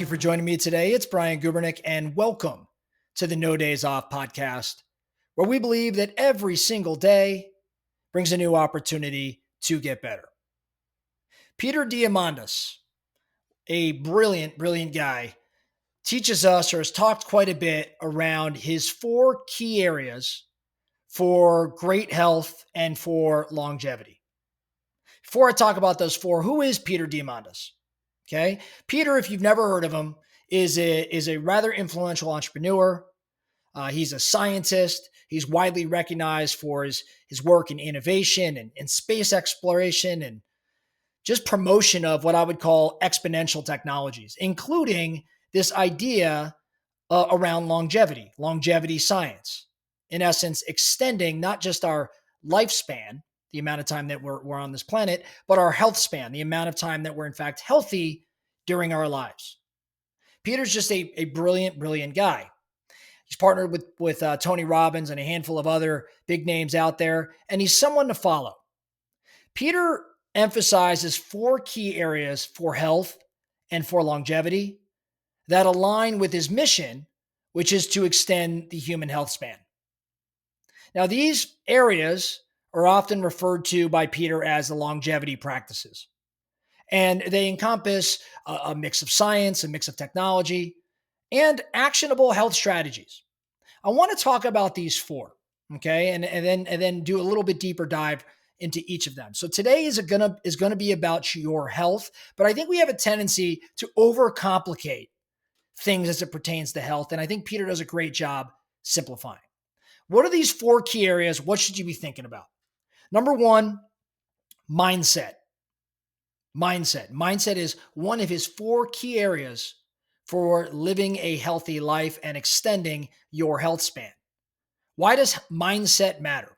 you for joining me today. It's Brian Gubernick, and welcome to the No Days Off podcast, where we believe that every single day brings a new opportunity to get better. Peter Diamandis, a brilliant guy, teaches us or has talked quite a bit around his 4 key areas for great health and for longevity. Before I talk about those 4, who is Peter Diamandis? Okay. Peter, if you've never heard of him, is a rather influential entrepreneur. He's a scientist. He's widely recognized for his work in innovation and space exploration and just promotion of what I would call exponential technologies, including this idea around longevity science. In essence, extending not just our lifespan, the amount of time that we're on this planet, but our health span, the amount of time that we're in fact healthy during our lives. Peter's just a brilliant guy. He's partnered with Tony Robbins and a handful of other big names out there, and he's someone to follow. Peter emphasizes 4 key areas for health and for longevity that align with his mission, which is to extend the human health span. Now, these areas are often referred to by Peter as the longevity practices. And they encompass a mix of science, a mix of technology, and actionable health strategies. I want to talk about these 4, okay, and then do a little bit deeper dive into each of them. So today is gonna be about your health, but I think we have a tendency to overcomplicate things as it pertains to health, and I think Peter does a great job simplifying. What are these 4 key areas? What should you be thinking about? Number 1, mindset. Mindset is one of his 4 key areas for living a healthy life and extending your health span. Why does mindset matter?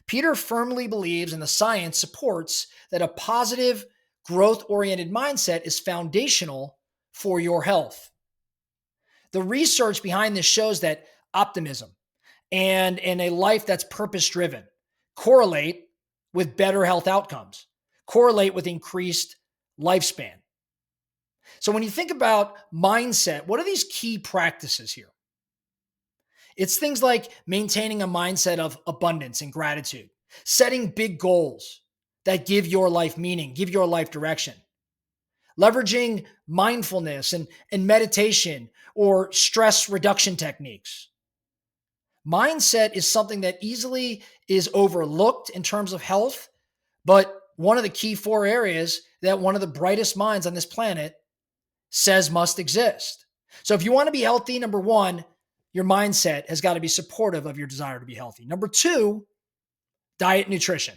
Peter firmly believes, and the science supports, that a positive, growth-oriented mindset is foundational for your health. The research behind this shows that optimism and a life that's purpose-driven correlate with better health outcomes, correlate with increased lifespan. So when you think about mindset, what are these key practices here? It's things like maintaining a mindset of abundance and gratitude, setting big goals that give your life meaning, give your life direction, leveraging mindfulness and meditation or stress reduction techniques. Mindset is something that easily is overlooked in terms of health, but one of the key 4 areas that one of the brightest minds on this planet says must exist. So if you want to be healthy, number 1, your mindset has got to be supportive of your desire to be healthy. Number 2, diet and nutrition.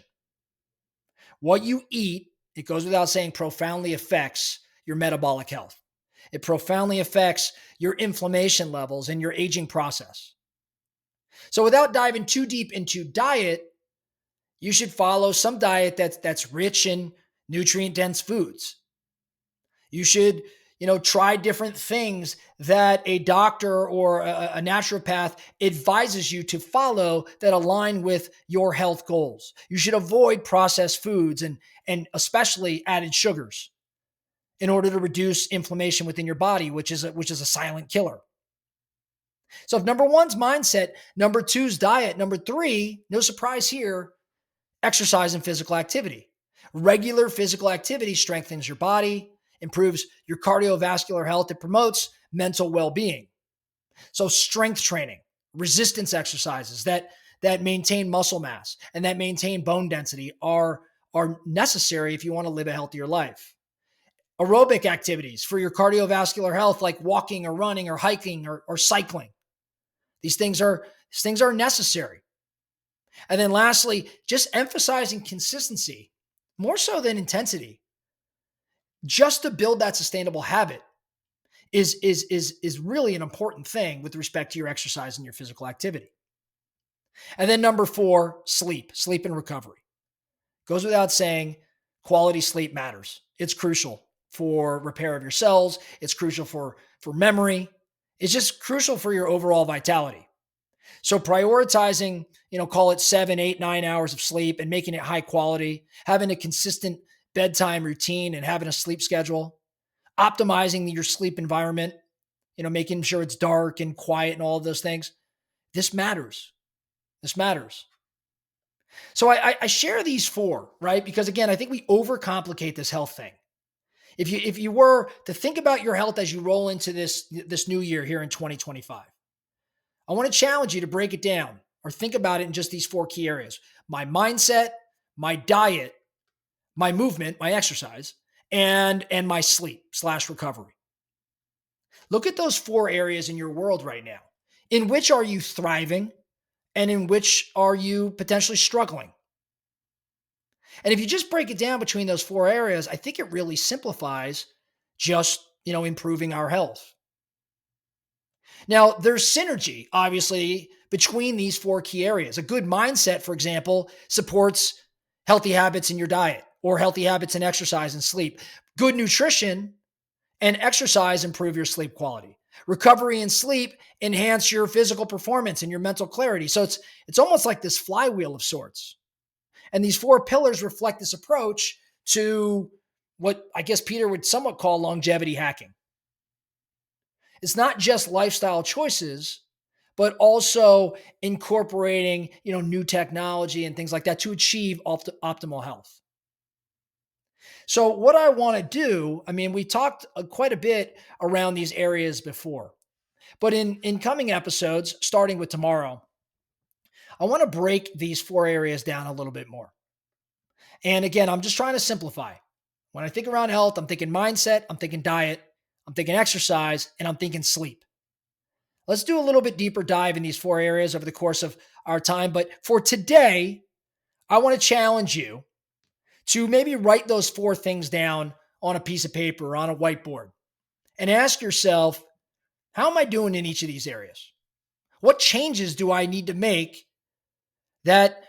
What you eat, it goes without saying, profoundly affects your metabolic health. It profoundly affects your inflammation levels and your aging process. So without diving too deep into diet, you should follow some diet that's rich in nutrient-dense foods. You should, try different things that a doctor or a naturopath advises you to follow that align with your health goals. You should avoid processed foods and especially added sugars in order to reduce inflammation within your body, which is a silent killer. So if number 1's mindset, number 2's diet, number 3, no surprise here, exercise and physical activity. Regular physical activity strengthens your body, improves your cardiovascular health, it promotes mental well-being. So strength training, resistance exercises that maintain muscle mass and that maintain bone density are necessary if you want to live a healthier life. Aerobic activities for your cardiovascular health, like walking or running or hiking or cycling. These things are necessary. And then lastly, just emphasizing consistency, more so than intensity, just to build that sustainable habit is really an important thing with respect to your exercise and your physical activity. And then number 4, sleep and recovery. Goes without saying, quality sleep matters. It's crucial for repair of your cells. It's crucial for memory. It's just crucial for your overall vitality. So prioritizing, call it 7, 8, 9 hours of sleep and making it high quality, having a consistent bedtime routine and having a sleep schedule, optimizing your sleep environment, making sure it's dark and quiet and all of those things. This matters. This matters. So I share these four, right? Because again, I think we overcomplicate this health thing. If you were to think about your health as you roll into this new year here in 2025, I want to challenge you to break it down or think about it in just these four key areas: my mindset, my diet, my movement, my exercise, and my sleep/recovery. Look at those four areas in your world right now. In which are you thriving and in which are you potentially struggling? And if you just break it down between those four areas, I think it really simplifies just, improving our health. Now, there's synergy, obviously, between these four key areas. A good mindset, for example, supports healthy habits in your diet or healthy habits in exercise and sleep. Good nutrition and exercise improve your sleep quality. Recovery and sleep enhance your physical performance and your mental clarity. So it's almost like this flywheel of sorts. And these four pillars reflect this approach to what I guess Peter would somewhat call longevity hacking. It's not just lifestyle choices, but also incorporating, new technology and things like that to achieve optimal health. So what I want to do, we talked quite a bit around these areas before, but in coming episodes, starting with tomorrow, I want to break these four areas down a little bit more. And again, I'm just trying to simplify. When I think around health, I'm thinking mindset, I'm thinking diet, I'm thinking exercise, and I'm thinking sleep. Let's do a little bit deeper dive in these four areas over the course of our time. But for today, I want to challenge you to maybe write those four things down on a piece of paper or on a whiteboard and ask yourself, how am I doing in each of these areas? What changes do I need to make that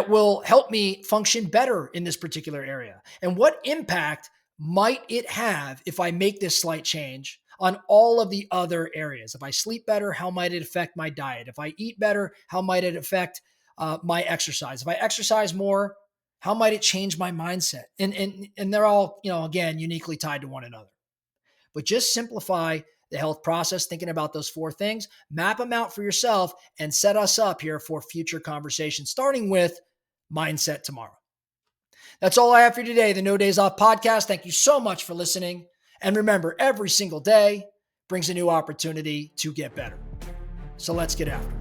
will help me function better in this particular area? And what impact might it have if I make this slight change on all of the other areas? If I sleep better, how might it affect my diet? If I eat better, how might it affect my exercise? If I exercise more, how might it change my mindset? And they're all, again, uniquely tied to one another. But just simplify the health process, thinking about those four things, map them out for yourself, and set us up here for future conversations, starting with mindset tomorrow. That's all I have for you today, the No Days Off podcast. Thank you so much for listening. And remember, every single day brings a new opportunity to get better. So let's get after it.